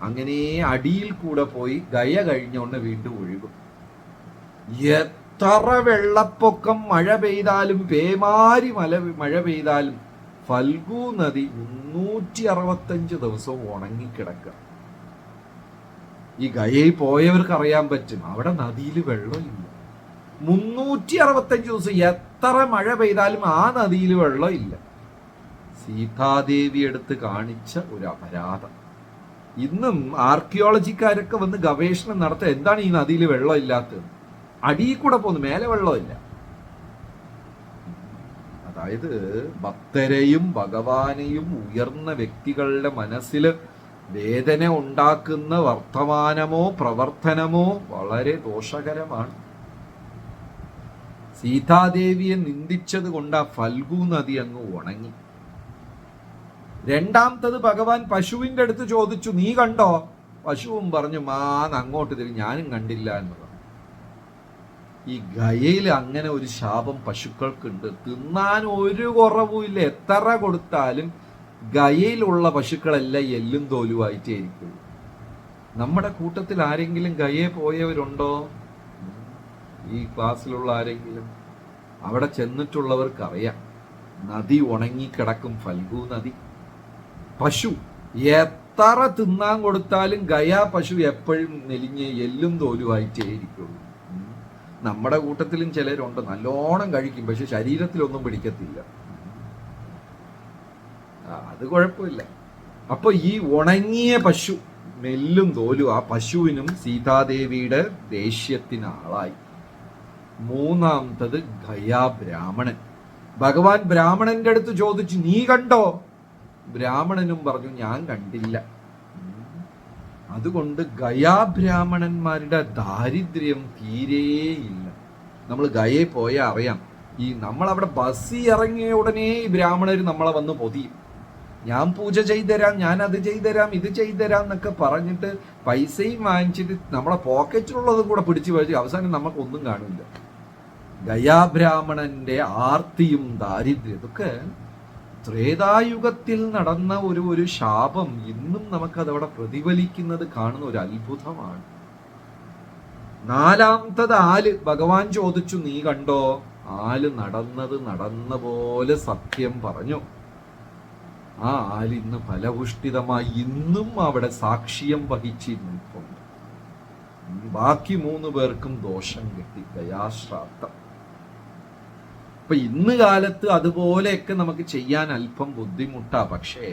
[SPEAKER 1] അങ്ങനെ അടിയിൽ കൂടെ പോയി ഗയ കഴിഞ്ഞോണ്ട് വീണ്ടും ഒഴുകും. എത്ര വെള്ളപ്പൊക്കം മഴ പെയ്താലും, പേമാരി മഴ പെയ്താലും ഫൽഗു നദി 365 ദിവസവും ഉണങ്ങിക്കിടക്കുക. ഈ ഗയയിൽ പോയവർക്ക് അറിയാൻ പറ്റും, അവിടെ നദിയിൽ വെള്ളമില്ല. 365 ദിവസം എത്ര മഴ പെയ്താലും ആ നദിയിൽ വെള്ളമില്ല. സീതാദേവി എടുത്ത് കാണിച്ച ഒരു അപരാധം. ഇന്നും ആർക്കിയോളജിക്കാരൊക്കെ വന്ന് ഗവേഷണം നടത്തുക, എന്താണ് ഈ നദിയിൽ വെള്ളമില്ലാത്തത്? അടിയിൽ കൂടെ പോകുന്നു, മേലെ വെള്ളമില്ല. അതായത് ഭക്തരെയും ഭഗവാനെയും ഉയർന്ന വ്യക്തികളുടെ മനസ്സിൽ വേദന ഉണ്ടാക്കുന്ന വർത്തമാനമോ പ്രവർത്തനമോ വളരെ ദോഷകരമാണ്. സീതാദേവിയെ നിന്ദിച്ചത് കൊണ്ട് ആ ഫൽഗു നദി അങ്ങ് ഉണങ്ങി. രണ്ടാമത്തത് ഭഗവാൻ പശുവിന്റെ അടുത്ത് ചോദിച്ചു, നീ കണ്ടോ? പശുവും പറഞ്ഞു, മാന്ന് അങ്ങോട്ട് തിരി, ഞാനും കണ്ടില്ല എന്ന് പറഞ്ഞു. ഈ ഗയയിൽ അങ്ങനെ ഒരു ശാപം പശുക്കൾക്കുണ്ട്. തിന്നാൻ ഒരു കുറവുമില്ല, എത്ര കൊടുത്താലും ഗയയിലുള്ള പശുക്കളെല്ലാം എല്ലും തോലുമായിട്ടേ ഇരിക്കുള്ളൂ. നമ്മുടെ കൂട്ടത്തിൽ ആരെങ്കിലും ഗയയെ പോയവരുണ്ടോ? ഈ ക്ലാസ്സിലുള്ള ആരെങ്കിലും? അവിടെ ചെന്നിട്ടുള്ളവർക്കറിയാം, നദി ഉണങ്ങിക്കിടക്കും, ഫൽഗു നദി. പശു എത്ര തിന്നാൻ കൊടുത്താലും ഗയാ പശു എപ്പോഴും മെലിഞ്ഞ് എല്ലും തോലുമായിട്ടേ ഇരിക്കുള്ളൂ. നമ്മുടെ കൂട്ടത്തിലും ചിലരുണ്ട്, നല്ലോണം കഴിക്കും, പക്ഷെ ശരീരത്തിലൊന്നും പിടിക്കത്തില്ല. അത് കുഴപ്പമില്ല. അപ്പൊ ഈ ഉണങ്ങിയ പശു, മെല്ലും തോലും, ആ പശുവിനും സീതാദേവിയുടെ ദേഷ്യത്തിന് ആളായി. മൂന്നാമത്തത് ഗയാ ബ്രാഹ്മണൻ. ഭഗവാൻ ബ്രാഹ്മണന്റെ അടുത്ത് ചോദിച്ചു, നീ കണ്ടോ? ബ്രാഹ്മണനും പറഞ്ഞു, ഞാൻ കണ്ടില്ല. അതുകൊണ്ട് ഗയാ ബ്രാഹ്മണന്മാരുടെ ദാരിദ്ര്യം തീരെയില്ല. നമ്മൾ ഗയയിൽ പോയാൽ അറിയാം, ഈ നമ്മളവിടെ ബസ്സിൽ ഇറങ്ങിയ ഉടനെ ഈ ബ്രാഹ്മണർ നമ്മളെ വന്ന് പൊതിയും. ഞാൻ പൂജ ചെയ്തുതരാം, ഞാൻ അത് ചെയ്തുതരാം, ഇത് ചെയ്തുതരാം എന്നൊക്കെ പറഞ്ഞിട്ട് പൈസയും വാങ്ങിച്ചിട്ട് നമ്മളെ പോക്കറ്റിലുള്ളതും കൂടെ പിടിച്ചു കഴിച്ച് അവസാനം നമുക്കൊന്നും കാണില്ല. ഗയാബ്രാഹ്മണന്റെ ആർത്തിയും ദാരിദ്ര്യം, ഇതൊക്കെ ത്രേതായുഗത്തിൽ നടന്ന ഒരു ശാപം ഇന്നും നമുക്കതവിടെ പ്രതിഫലിക്കുന്നത് കാണുന്ന ഒരു അത്ഭുതമാണ്. നാലാമത്തത് ആല്. ഭഗവാൻ ചോദിച്ചു, നീ കണ്ടോ? ആല് നടന്ന പോലെ സത്യം പറഞ്ഞു. ആ ആല് ഇന്ന് ഫലപുഷ്ടിതമായി ഇന്നും അവിടെ സാക്ഷ്യം വഹിച്ചിരുന്നിട്ടുണ്ട്. ബാക്കി 3 പേർക്കും ദോഷം കിട്ടി, ഗയാശ്രാദ്ധം. അപ്പൊ ഇന്ന് കാലത്ത് അതുപോലെയൊക്കെ നമുക്ക് ചെയ്യാൻ അല്പം ബുദ്ധിമുട്ടാ. പക്ഷേ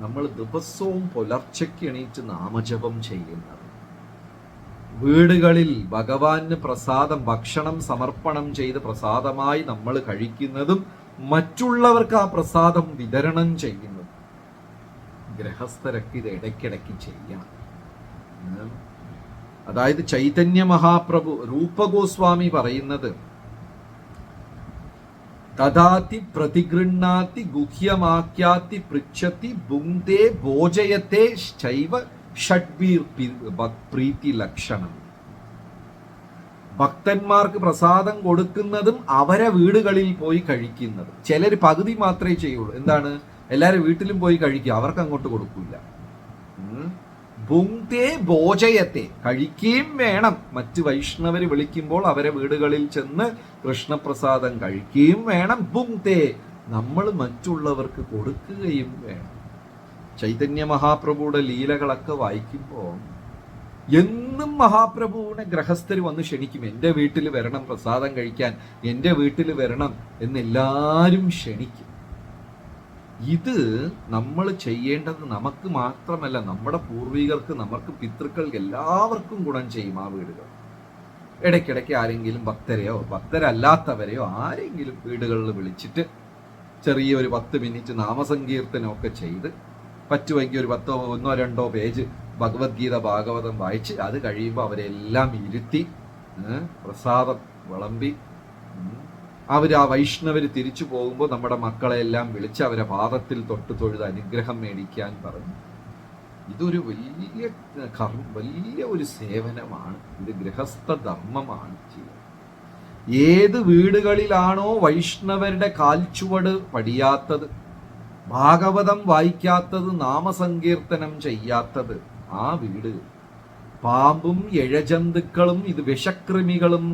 [SPEAKER 1] നമ്മൾ ദിവസവും പുലർച്ചയ്ക്ക് എണീറ്റ് നാമജപം ചെയ്യുന്നത്, വീടുകളിൽ ഭഗവാന് പ്രസാദം ഭക്ഷണം സമർപ്പണം ചെയ്ത് പ്രസാദമായി നമ്മൾ കഴിക്കുന്നതും മറ്റുള്ളവർക്ക് ആ പ്രസാദം വിതരണം ചെയ്യുന്നതും ഗൃഹസ്ഥരൊക്കെ ഇത് ഇടയ്ക്കിടയ്ക്ക് ചെയ്യണം. അതായത് ചൈതന്യ മഹാപ്രഭു രൂപഗോസ്വാമി പറയുന്നത്, തഥാതി പ്രതിഗൃണ്ണാതി ഗുഹ്യമാക്യാതി പൃച്ഛതി ഭുങ്ക്തേ ഭോജയത്തെ ചൈവ ഷഡ്ബീർ പ്രീതി ലക്ഷണം. ഭക്തന്മാർക്ക് പ്രസാദം കൊടുക്കുന്നതും അവരെ വീടുകളിൽ പോയി കഴിക്കുന്നതും. ചിലർ പകുതി മാത്രമേ ചെയ്യുള്ളൂ. എന്താണ്? എല്ലാവരും വീട്ടിലും പോയി കഴിക്കുക, അവർക്ക് അങ്ങോട്ട് കൊടുക്കില്ല. ഭുങ്ക്തേ ഭോജയത്തെ, കഴിക്കുകയും വേണം. മറ്റ് വൈഷ്ണവര് വിളിക്കുമ്പോൾ അവരെ വീടുകളിൽ ചെന്ന് കൃഷ്ണപ്രസാദം കഴിക്കുകയും വേണം. ഭുങ്ക്തേ, നമ്മൾ മറ്റുള്ളവർക്ക് കൊടുക്കുകയും വേണം. ചൈതന്യ മഹാപ്രഭുയുടെ ലീലകളൊക്കെ വായിക്കുമ്പോൾ എന്നും മഹാപ്രഭുവിനെ ഗൃഹസ്ഥർ വന്ന് ക്ഷണിക്കും, എൻ്റെ വീട്ടിൽ വരണം പ്രസാദം കഴിക്കാൻ, എൻ്റെ വീട്ടിൽ വരണം എന്നെല്ലാവരും ക്ഷണിക്കും. ഇത് നമ്മൾ ചെയ്യേണ്ടത് നമുക്ക് മാത്രമല്ല, നമ്മുടെ പൂർവികർക്ക്, നമുക്ക് പിതൃക്കൾക്ക് എല്ലാവർക്കും ഗുണം ചെയ്യും. ആ വീടുകൾ ഇടയ്ക്കിടയ്ക്ക് ആരെങ്കിലും ഭക്തരെയോ ഭക്തരല്ലാത്തവരെയോ ആരെങ്കിലും വീടുകളിൽ വിളിച്ചിട്ട് ചെറിയൊരു 10 മിനിറ്റ് നാമസങ്കീർത്തനമൊക്കെ ചെയ്ത്, പറ്റുമെങ്കിൽ ഒരു 10 1 2 പേജ് ഭഗവത്ഗീത ഭാഗവതം വായിച്ച്, അത് കഴിയുമ്പോൾ അവരെല്ലാം ഇരുത്തി പ്രസാദം വിളമ്പി, ആ വൈഷ്ണവര് തിരിച്ചു പോകുമ്പോൾ നമ്മുടെ മക്കളെല്ലാം വിളിച്ച് അവരെ പാദത്തിൽ തൊട്ട് തൊഴുത് അനുഗ്രഹം മേടിക്കാൻ പറഞ്ഞു. ഇതൊരു വലിയ ഒരു സേവനമാണ്. ഇത് ഗൃഹസ്ഥ ധർമ്മമാണ് ചെയ്യുന്നത്. ഏത് വീടുകളിലാണോ വൈഷ്ണവരുടെ കാൽച്ചുവട് പടിയാത്തത്, ഭാഗവതം വായിക്കാത്തത്, നാമസങ്കീർത്തനം ചെയ്യാത്തത്, ആ വീട് പാമ്പും ഇഴജന്തുക്കളും ഇത് വിഷക്രിമികളും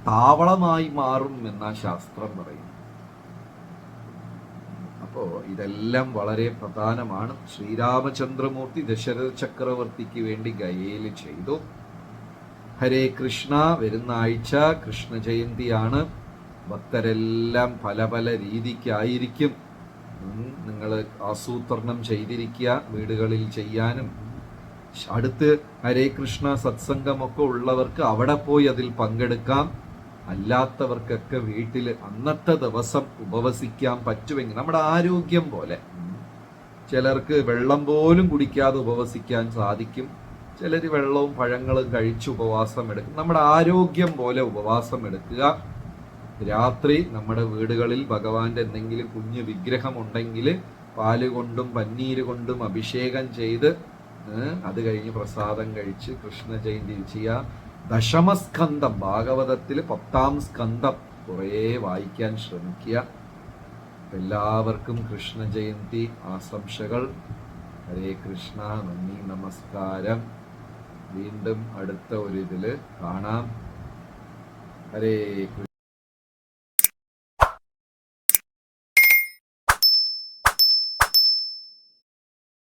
[SPEAKER 1] താവളമായി മാറും എന്നാ ശാസ്ത്രം പറയുന്നു. അപ്പോ ഇതെല്ലാം വളരെ പ്രധാനമാണ്. ശ്രീരാമചന്ദ്രമൂർത്തി ദശരഥ ചക്രവർത്തിക്ക് വേണ്ടി ഗയയിൽ ചെയ്തു. ഹരേ കൃഷ്ണ. വരുന്ന ആഴ്ച കൃഷ്ണ ജയന്തിയാണ്. ഭക്തരെല്ലാം പല രീതിക്കായിരിക്കും നിങ്ങൾ ആസൂത്രണം ചെയ്തിരിക്കുക വീടുകളിൽ ചെയ്യാനും. അടുത്ത് ഹരേ കൃഷ്ണ സത്സംഗമൊക്കെ ഉള്ളവർക്ക് അവിടെ പോയി അതിൽ പങ്കെടുക്കാം. അല്ലാത്തവർക്കൊക്കെ വീട്ടിൽ അന്നത്തെ ദിവസം ഉപവസിക്കാൻ പറ്റുമെങ്കിൽ, നമ്മുടെ ആരോഗ്യം പോലെ. ചിലർക്ക് വെള്ളം പോലും കുടിക്കാതെ ഉപവസിക്കാൻ സാധിക്കും. ചിലർ വെള്ളവും പഴങ്ങളും കഴിച്ച് ഉപവാസം എടുക്കും. നമ്മുടെ ആരോഗ്യം പോലെ ഉപവാസം എടുക്കുക. രാത്രി നമ്മുടെ വീടുകളിൽ ഭഗവാന്റെ എന്തെങ്കിലും കുഞ്ഞു വിഗ്രഹം ഉണ്ടെങ്കിൽ പാല് കൊണ്ടും പന്നീര് കൊണ്ടും അഭിഷേകം ചെയ്ത് അത് കഴിഞ്ഞ് പ്രസാദം കഴിച്ച് കൃഷ്ണ ജയന്തി ചെയ്യുക. ദശമസ്കന്ധം, ഭാഗവതത്തിൽ 10-ാം സ്കന്ധം കുറേ വായിക്കാൻ ശ്രമിക്കുക. എല്ലാവർക്കും കൃഷ്ണ ജയന്തി ആശംസകൾ. ഹരേ കൃഷ്ണ, നന്ദി, നമസ്കാരം. വീണ്ടും അടുത്ത ഒരു ഇതിൽ കാണാം. ഹരേ കൃഷ്ണ.